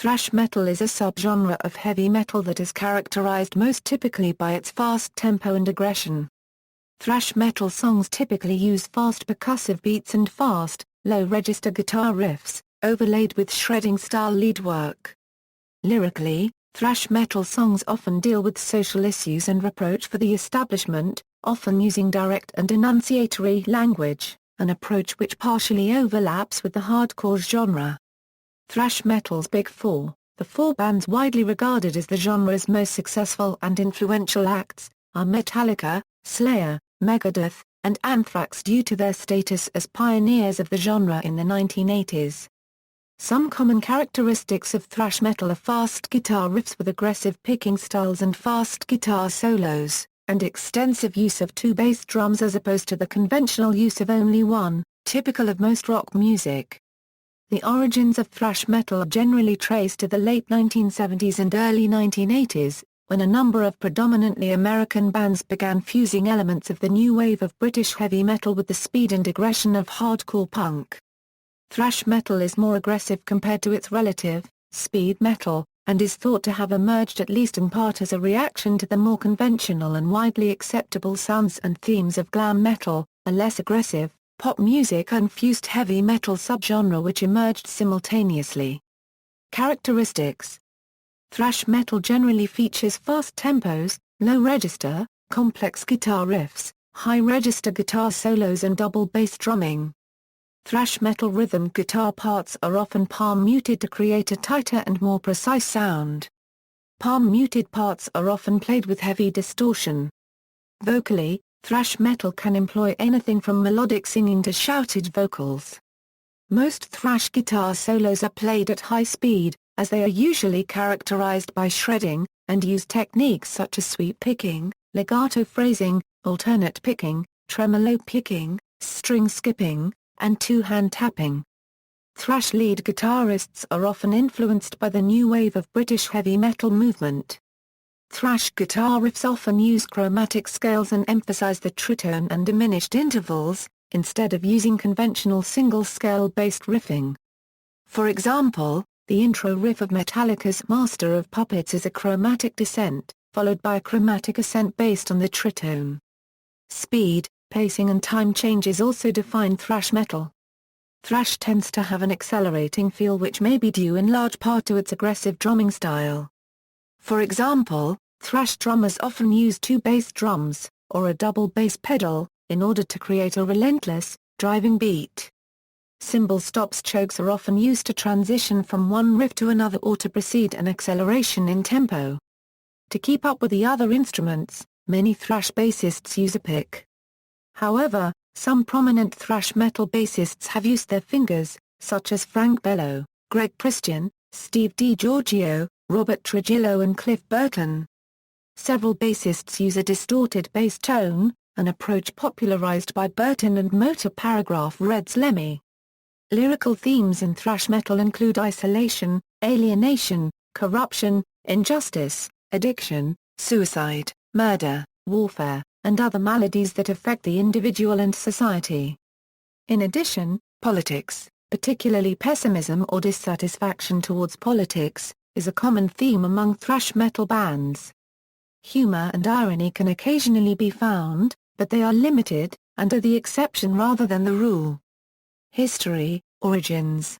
Thrash metal is a subgenre of heavy metal that is characterized most typically by its fast tempo and aggression. Thrash metal songs typically use fast percussive beats and fast, low-register guitar riffs, overlaid with shredding-style lead work. Lyrically, thrash metal songs often deal with social issues and reproach for the establishment, often using direct and denunciatory language, an approach which partially overlaps with the hardcore genre. Thrash metal's Big Four, the four bands widely regarded as the genre's most successful and influential acts, are Metallica, Slayer, Megadeth, and Anthrax due to their status as pioneers of the genre in the 1980s. Some common characteristics of thrash metal are fast guitar riffs with aggressive picking styles and fast guitar solos, and extensive use of two bass drums as opposed to the conventional use of only one, typical of most rock music. The origins of thrash metal are generally traced to the late 1970s and early 1980s, when a number of predominantly American bands began fusing elements of the new wave of British heavy metal with the speed and aggression of hardcore punk. Thrash metal is more aggressive compared to its relative, speed metal, and is thought to have emerged at least in part as a reaction to the more conventional and widely acceptable sounds and themes of glam metal, a less aggressive, pop music-infused heavy metal subgenre which emerged simultaneously. Characteristics: thrash metal generally features fast tempos, low register, complex guitar riffs, high register guitar solos and double bass drumming. Thrash metal rhythm guitar parts are often palm-muted to create a tighter and more precise sound. Palm-muted parts are often played with heavy distortion. Vocally, thrash metal can employ anything from melodic singing to shouted vocals. Most thrash guitar solos are played at high speed, as they are usually characterized by shredding, and use techniques such as sweep picking, legato phrasing, alternate picking, tremolo picking, string skipping, and two-hand tapping. Thrash lead guitarists are often influenced by the new wave of British heavy metal movement. Thrash guitar riffs often use chromatic scales and emphasize the tritone and diminished intervals, instead of using conventional single-scale-based riffing. For example, the intro riff of Metallica's Master of Puppets is a chromatic descent, followed by a chromatic ascent based on the tritone. Speed, pacing and time changes also define thrash metal. Thrash tends to have an accelerating feel which may be due in large part to its aggressive drumming style. For example, thrash drummers often use two bass drums, or a double bass pedal, in order to create a relentless, driving beat. Cymbal stops chokes are often used to transition from one riff to another or to precede an acceleration in tempo. To keep up with the other instruments, many thrash bassists use a pick. However, some prominent thrash metal bassists have used their fingers, such as Frank Bello, Greg Christian, Steve DiGiorgio, Robert Trujillo and Cliff Burton. Several bassists use a distorted bass tone, an approach popularized by Burton and Motor Paragraph Red's Lemmy. Lyrical themes in thrash metal include isolation, alienation, corruption, injustice, addiction, suicide, murder, warfare, and other maladies that affect the individual and society. In addition, politics, particularly pessimism or dissatisfaction towards politics, is a common theme among thrash metal bands. Humor and irony can occasionally be found, but they are limited, and are the exception rather than the rule. History, origins.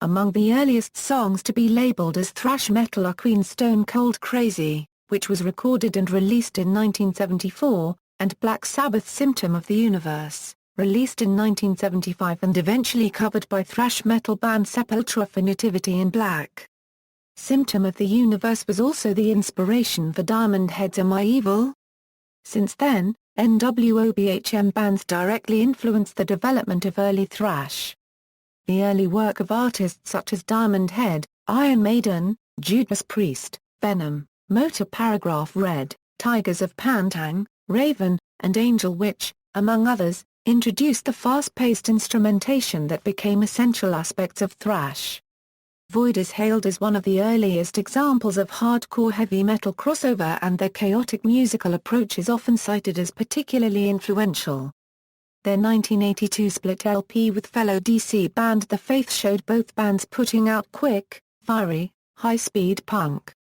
Among the earliest songs to be labeled as thrash metal are Queen's Stone Cold Crazy, which was recorded and released in 1974, and Black Sabbath's Symptom of the Universe, released in 1975 and eventually covered by thrash metal band Sepultura for Nativity in Black. Symptom of the Universe was also the inspiration for Diamond Head's Am I Evil? Since then, NWOBHM bands directly influenced the development of early thrash. The early work of artists such as Diamond Head, Iron Maiden, Judas Priest, Venom, Motor Paragraph Red, Tigers of Pantang, Raven, and Angel Witch, among others, introduced the fast-paced instrumentation that became essential aspects of thrash. Void is hailed as one of the earliest examples of hardcore heavy metal crossover, and their chaotic musical approach is often cited as particularly influential. Their 1982 split LP with fellow DC band The Faith showed both bands putting out quick, fiery, High-speed punk.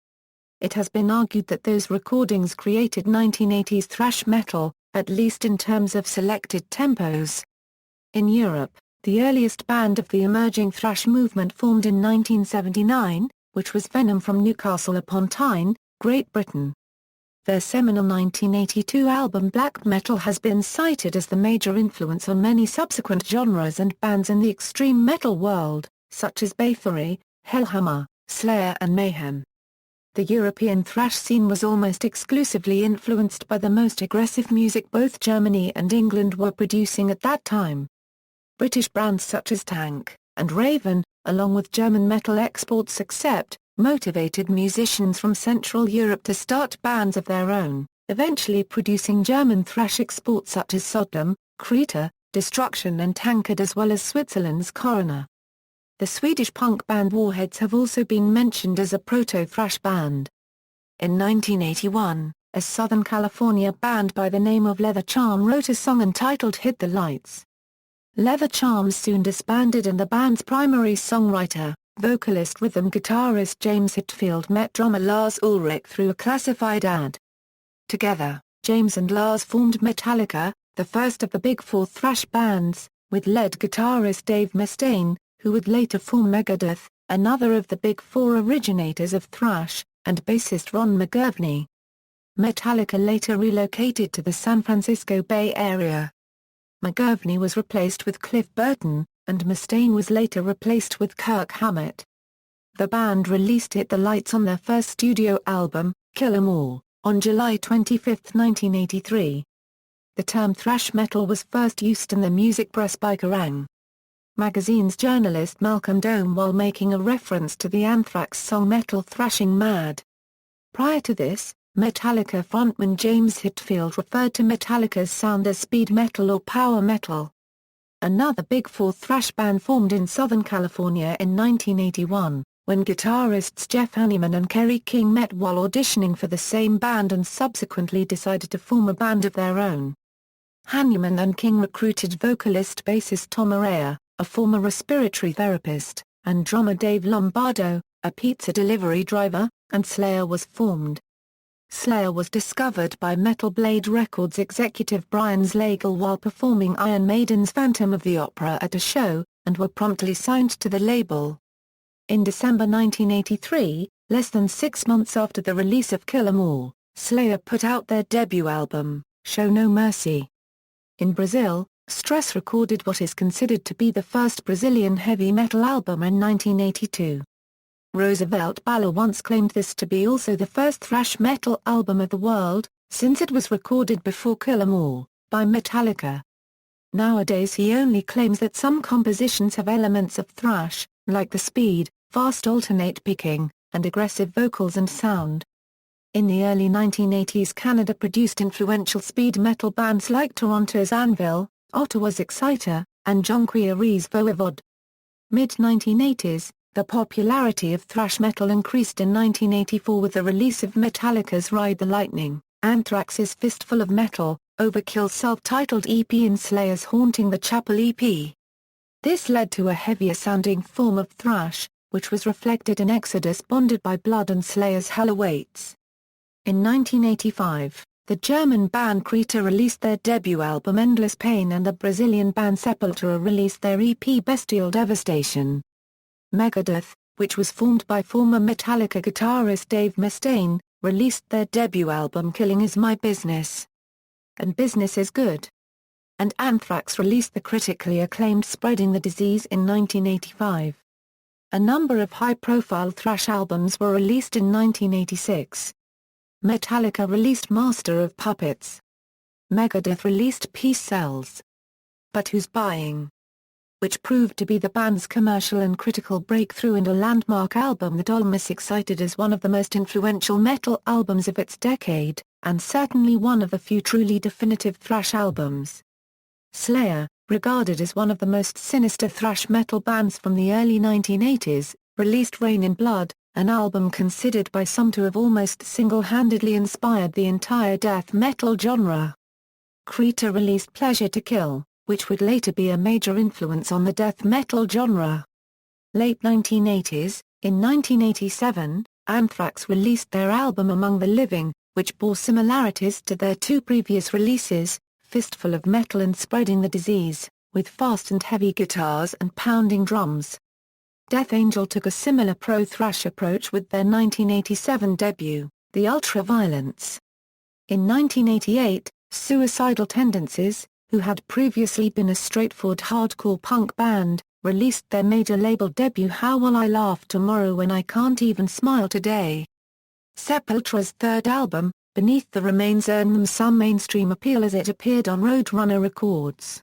It has been argued that those recordings created 1980s thrash metal, at least in terms of selected tempos. In Europe, the earliest band of the emerging thrash movement formed in 1979, which was Venom from Newcastle upon Tyne, Great Britain. Their seminal 1982 album Black Metal has been cited as the major influence on many subsequent genres and bands in the extreme metal world, such as Bathory, Hellhammer, Slayer and Mayhem. The European thrash scene was almost exclusively influenced by the most aggressive music both Germany and England were producing at that time. British brands such as Tank and Raven, along with German metal exports Accept, motivated musicians from Central Europe to start bands of their own, eventually producing German thrash exports such as Sodom, Kreta, Destruction and Tankard as well as Switzerland's Coroner. The Swedish punk band Warheads have also been mentioned as a proto-thrash band. In 1981, a Southern California band by the name of Leather Charm wrote a song entitled Hit the Lights. Leather Charms soon disbanded and the band's primary songwriter, vocalist rhythm guitarist James Hetfield met drummer Lars Ulrich through a classified ad. Together, James and Lars formed Metallica, the first of the Big Four thrash bands, with lead guitarist Dave Mustaine, who would later form Megadeth, another of the Big Four originators of thrash, and bassist Ron McGovney. Metallica later relocated to the San Francisco Bay Area. McGovney was replaced with Cliff Burton, and Mustaine was later replaced with Kirk Hammett. The band released Hit the Lights on their first studio album, Kill 'Em All, on July 25, 1983. The term thrash metal was first used in the music press by Kerrang! Magazine's journalist Malcolm Dome while making a reference to the Anthrax song Metal Thrashing Mad. Prior to this, Metallica frontman James Hetfield referred to Metallica's sound as speed metal or power metal. Another Big Four thrash band formed in Southern California in 1981, when guitarists Jeff Hanneman and Kerry King met while auditioning for the same band and subsequently decided to form a band of their own. Hanneman and King recruited vocalist-bassist Tom Araya, a former respiratory therapist, and drummer Dave Lombardo, a pizza delivery driver, and Slayer was formed. Slayer was discovered by Metal Blade Records executive Brian Slagel while performing Iron Maiden's Phantom of the Opera at a show, and were promptly signed to the label. In December 1983, less than 6 months after the release of Kill 'Em All, Slayer put out their debut album, Show No Mercy. In Brazil, Stress recorded what is considered to be the first Brazilian heavy metal album in 1982. Roosevelt Balla once claimed this to be also the first thrash metal album of the world, since it was recorded before Kill 'Em All, by Metallica. Nowadays he only claims that some compositions have elements of thrash, like the speed, fast alternate picking, and aggressive vocals and sound. In the early 1980s Canada produced influential speed metal bands like Toronto's Anvil, Ottawa's Exciter, and Jonquière's Voivode. Mid-1980s, the popularity of thrash metal increased in 1984 with the release of Metallica's Ride the Lightning, Anthrax's Fistful of Metal, Overkill's self-titled EP and Slayer's Haunting the Chapel EP. This led to a heavier-sounding form of thrash, which was reflected in Exodus Bonded by Blood and Slayer's Hell Awaits. In 1985, the German band Kreta released their debut album Endless Pain and the Brazilian band Sepultura released their EP Bestial Devastation. Megadeth, which was formed by former Metallica guitarist Dave Mustaine, released their debut album Killing Is My Business and Business Is Good. And Anthrax released the critically acclaimed Spreading the Disease in 1985. A number of high-profile thrash albums were released in 1986. Metallica released Master of Puppets. Megadeth released Peace Sells. But Who's Buying?, which proved to be the band's commercial and critical breakthrough and a landmark album that Olmus cited as one of the most influential metal albums of its decade, and certainly one of the few truly definitive thrash albums. Slayer, regarded as one of the most sinister thrash metal bands from the early 1980s, released Rain in Blood, an album considered by some to have almost single-handedly inspired the entire death metal genre. Kreta released Pleasure to Kill, which would later be a major influence on the death metal genre. Late 1980s, In 1987, Anthrax released their album Among the Living, which bore similarities to their two previous releases, Fistful of Metal and Spreading the Disease, with fast and heavy guitars and pounding drums. Death Angel took a similar pro-thrash approach with their 1987 debut, The Ultra-Violence. In 1988, Suicidal Tendencies, who had previously been a straightforward hardcore punk band, released their major label debut How Will I Laugh Tomorrow When I Can't Even Smile Today. Sepultura's third album, Beneath the Remains, earned them some mainstream appeal as it appeared on Roadrunner Records.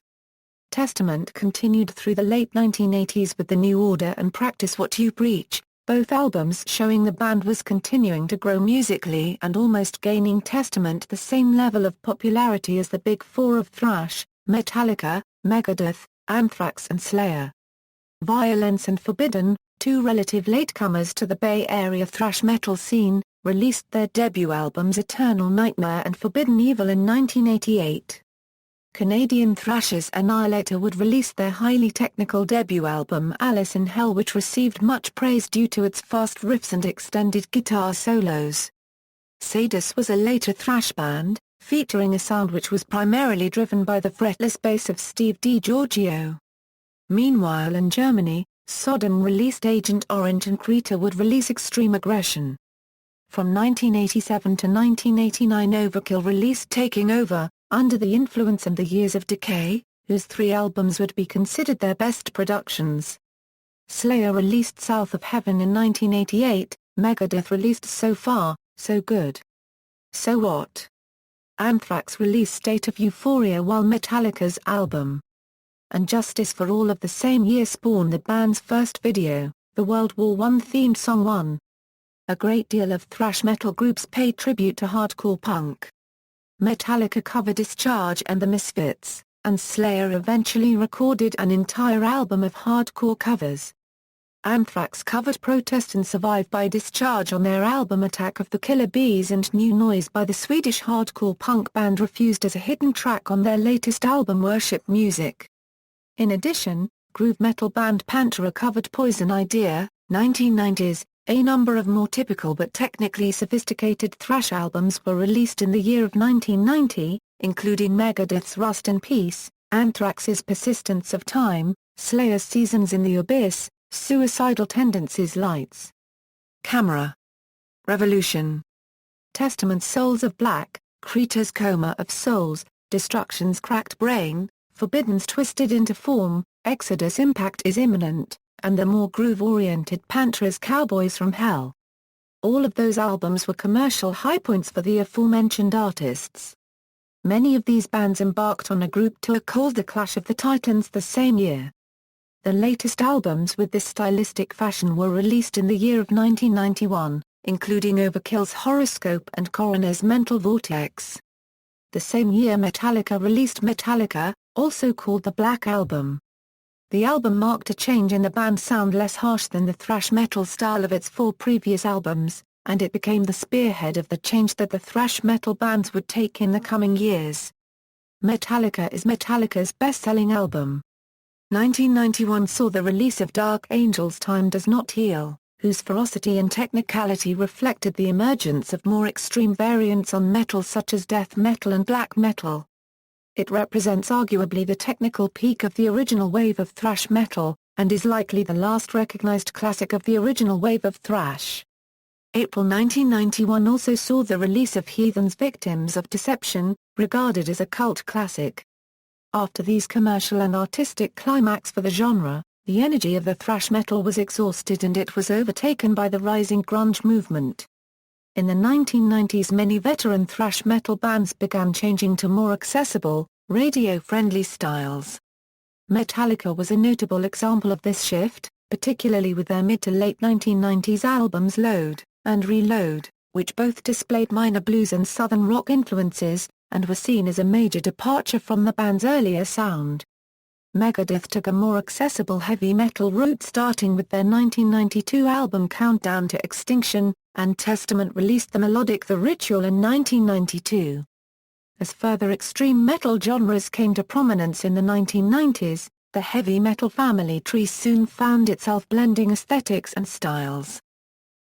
Testament continued through the late 1980s with The New Order and Practice What You Preach, both albums showing the band was continuing to grow musically and almost gaining Testament the same level of popularity as the Big Four of thrash, Metallica, Megadeth, Anthrax and Slayer. Violence and Forbidden, two relative latecomers to the Bay Area thrash metal scene, released their debut albums Eternal Nightmare and Forbidden Evil in 1988. Canadian thrashers Annihilator would release their highly technical debut album Alice in Hell, which received much praise due to its fast riffs and extended guitar solos. Sadus was a later thrash band, featuring a sound which was primarily driven by the fretless bass of Steve DiGiorgio. Meanwhile in Germany, Sodom released Agent Orange and Krita would release Extreme Aggression. From 1987 to 1989 Overkill released Taking Over, Under the Influence and The Years of Decay, whose three albums would be considered their best productions. Slayer released South of Heaven in 1988, Megadeth released So Far, So Good. So What? Anthrax released State of Euphoria, while Metallica's album And Justice for All of the same year spawned the band's first video, the World War I themed song One. A great deal of thrash metal groups paid tribute to hardcore punk. Metallica covered Discharge and the Misfits, and Slayer eventually recorded an entire album of hardcore covers. Anthrax covered Protest and Survive by Discharge on their album Attack of the Killer Bees, and New Noise by the Swedish hardcore punk band Refused as a hidden track on their latest album Worship Music. In addition, groove metal band Pantera covered Poison Idea, 1990s. A number of more typical but technically sophisticated thrash albums were released in the year of 1990, including Megadeth's Rust in Peace, Anthrax's Persistence of Time, Slayer's Seasons in the Abyss, Suicidal Tendencies Lights, Camera, Revolution, Testament's Souls of Black, Krita's Coma of Souls, Destruction's Cracked Brain, Forbidden's Twisted into Form, Exodus Impact is Imminent, and the more groove-oriented Pantera's Cowboys from Hell. All of those albums were commercial highpoints for the aforementioned artists. Many of these bands embarked on a group tour called The Clash of the Titans the same year. The latest albums with this stylistic fashion were released in the year of 1991, including Overkill's Horoscope and Coroner's Mental Vortex. The same year Metallica released Metallica, also called the Black Album. The album marked a change in the band's sound, less harsh than the thrash metal style of its four previous albums, and it became the spearhead of the change that the thrash metal bands would take in the coming years. Metallica is Metallica's best-selling album. 1991 saw the release of Dark Angel's Time Does Not Heal, whose ferocity and technicality reflected the emergence of more extreme variants on metal such as death metal and black metal. It represents arguably the technical peak of the original wave of thrash metal, and is likely the last recognized classic of the original wave of thrash. April 1991 also saw the release of Heathen's Victims of Deception, regarded as a cult classic. After these commercial and artistic climax for the genre, the energy of the thrash metal was exhausted and it was overtaken by the rising grunge movement. In the 1990s many veteran thrash metal bands began changing to more accessible, radio-friendly styles. Metallica was a notable example of this shift, particularly with their mid to late 1990s albums Load and Reload, which both displayed minor blues and southern rock influences, and were seen as a major departure from the band's earlier sound. Megadeth took a more accessible heavy metal route, starting with their 1992 album Countdown to Extinction, and Testament released the melodic The Ritual in 1992. As further extreme metal genres came to prominence in the 1990s, the heavy metal family tree soon found itself blending aesthetics and styles.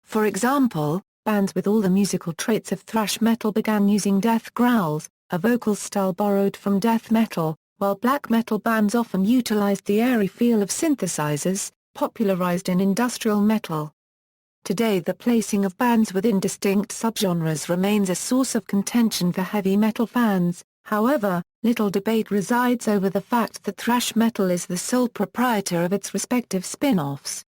For example, bands with all the musical traits of thrash metal began using death growls, a vocal style borrowed from death metal, while black metal bands often utilized the airy feel of synthesizers, popularized in industrial metal. Today the placing of bands within distinct subgenres remains a source of contention for heavy metal fans. However, little debate resides over the fact that thrash metal is the sole proprietor of its respective spin-offs.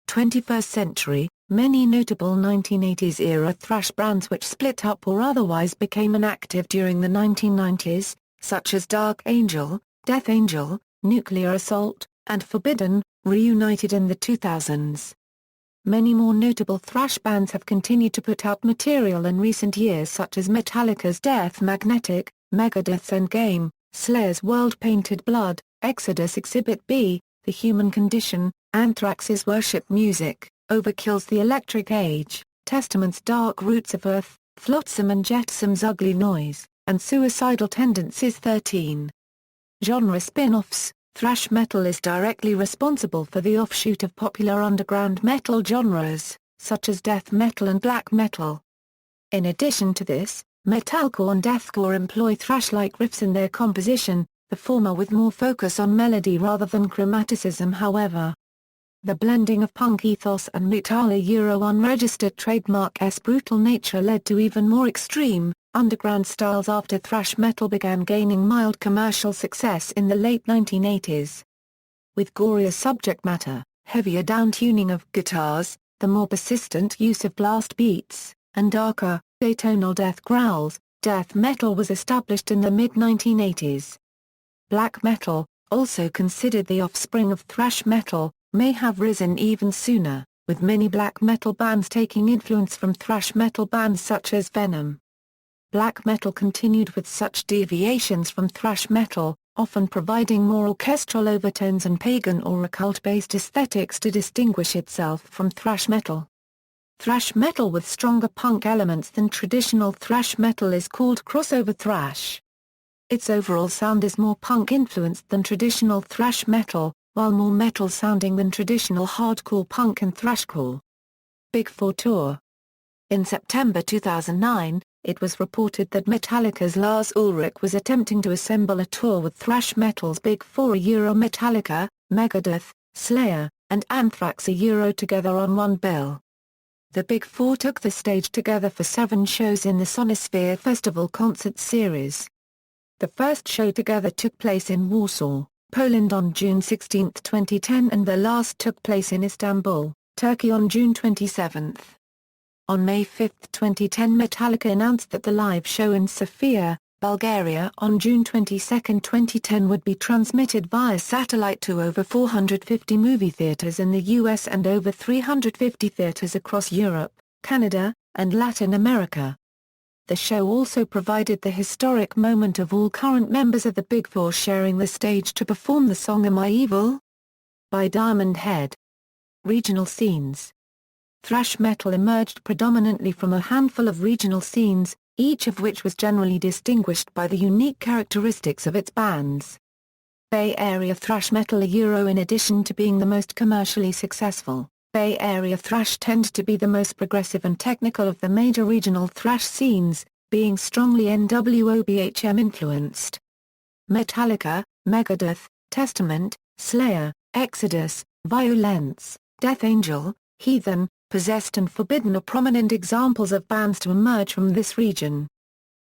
21st century, many notable 1980s-era thrash bands which split up or otherwise became inactive during the 1990s, such as Dark Angel, Death Angel, Nuclear Assault, and Forbidden, reunited in the 2000s. Many more notable thrash bands have continued to put out material in recent years, such as Metallica's Death Magnetic, Megadeth's Endgame, Slayer's World Painted Blood, Exodus Exhibit B, The Human Condition, Anthrax's Worship Music, Overkill's The Electric Age, Testament's Dark Roots of Earth, Flotsam and Jetsam's Ugly Noise, and Suicidal Tendencies 13. Genre spin-offs. Thrash metal is directly responsible for the offshoot of popular underground metal genres, such as death metal and black metal. In addition to this, metalcore and deathcore employ thrash-like riffs in their composition, the former with more focus on melody rather than chromaticism. However, the blending of punk ethos and Metallica unregistered trademark's brutal nature led to even more extreme, underground styles after thrash metal began gaining mild commercial success in the late 1980s. With gorier subject matter, heavier downtuning of guitars, the more persistent use of blast beats, and darker, atonal death growls, death metal was established in the mid-1980s. Black metal, also considered the offspring of thrash metal, may have risen even sooner, with many black metal bands taking influence from thrash metal bands such as Venom. Black metal continued with such deviations from thrash metal, often providing more orchestral overtones and pagan or occult-based aesthetics to distinguish itself from thrash metal. Thrash metal with stronger punk elements than traditional thrash metal is called crossover thrash. Its overall sound is more punk-influenced than traditional thrash metal, while more metal-sounding than traditional hardcore punk and thrashcore. Big Four Tour. In September 2009, it was reported that Metallica's Lars Ulrich was attempting to assemble a tour with thrash metal's Big Four Metallica, Megadeth, Slayer, and Anthrax together on one bill. The Big Four took the stage together for 7 shows in the Sonisphere Festival concert series. The first show together took place in Warsaw, Poland on June 16, 2010, and the last took place in Istanbul, Turkey on June 27. On May 5, 2010, Metallica announced that the live show in Sofia, Bulgaria on June 22, 2010 would be transmitted via satellite to over 450 movie theaters in the US and over 350 theaters across Europe, Canada, and Latin America. The show also provided the historic moment of all current members of the Big Four sharing the stage to perform the song Am I Evil? By Diamond Head. Regional scenes. Thrash metal emerged predominantly from a handful of regional scenes, each of which was generally distinguished by the unique characteristics of its bands. Bay Area thrash metal in addition to being the most commercially successful, Bay Area thrash tends to be the most progressive and technical of the major regional thrash scenes, being strongly NWOBHM influenced. Metallica, Megadeth, Testament, Slayer, Exodus, Violence, Death Angel, Heathen, Possessed and Forbidden are prominent examples of bands to emerge from this region.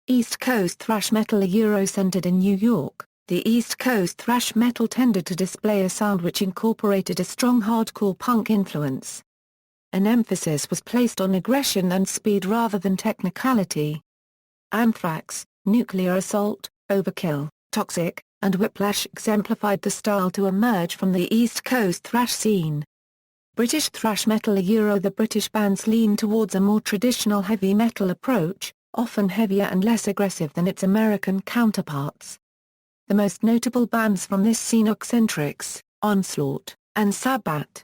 East Coast thrash metal centered in New York. The East Coast thrash metal tended to display a sound which incorporated a strong hardcore punk influence. An emphasis was placed on aggression and speed rather than technicality. Anthrax, Nuclear Assault, Overkill, Toxic, and Whiplash exemplified the style to emerge from the East Coast thrash scene. British thrash metal the British bands lean towards a more traditional heavy metal approach, often heavier and less aggressive than its American counterparts. The most notable bands from this scene are Anthrax, Onslaught, and Sabbat.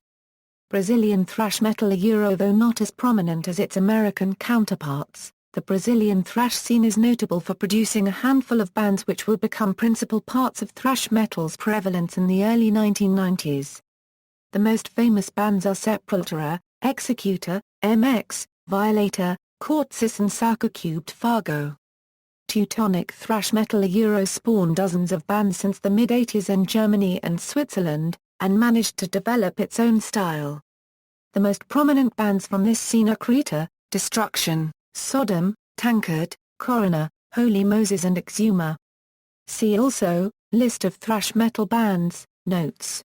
Brazilian thrash metal though not as prominent as its American counterparts, The Brazilian thrash scene is notable for producing a handful of bands which would become principal parts of thrash metal's prevalence in the early 1990s. The most famous bands are Sepultura, Executor, MX, Violator, Corpses and Sarcocubed Fargo. Teutonic thrash metal spawned dozens of bands since the mid-80s in Germany and Switzerland, and managed to develop its own style. The most prominent bands from this scene are Creta, Destruction, Sodom, Tankard, Coroner, Holy Moses and Exuma. See also, List of thrash metal bands, notes.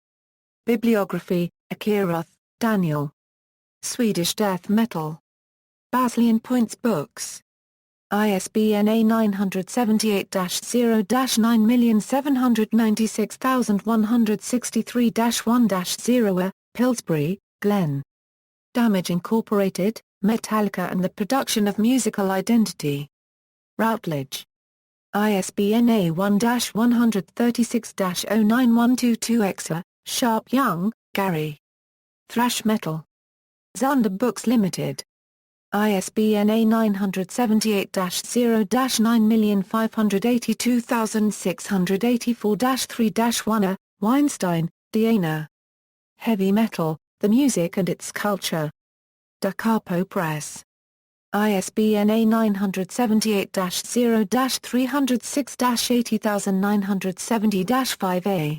Bibliography, Akiroth, Daniel. Swedish death metal. Baslian Points Books. ISBN A978-0-9796163-1-0. Pillsbury, Glenn. Damage Incorporated, Metallica and the Production of Musical Identity. Routledge. ISBN A1-136-09122-X. Sharp Young, Gary. Thrash Metal. Zander Books Limited. ISBN A978-0-9582684-3-1. Weinstein, Diana. Heavy Metal, The Music and Its Culture. Da Capo Press. ISBN A978-0-306-80970-5A.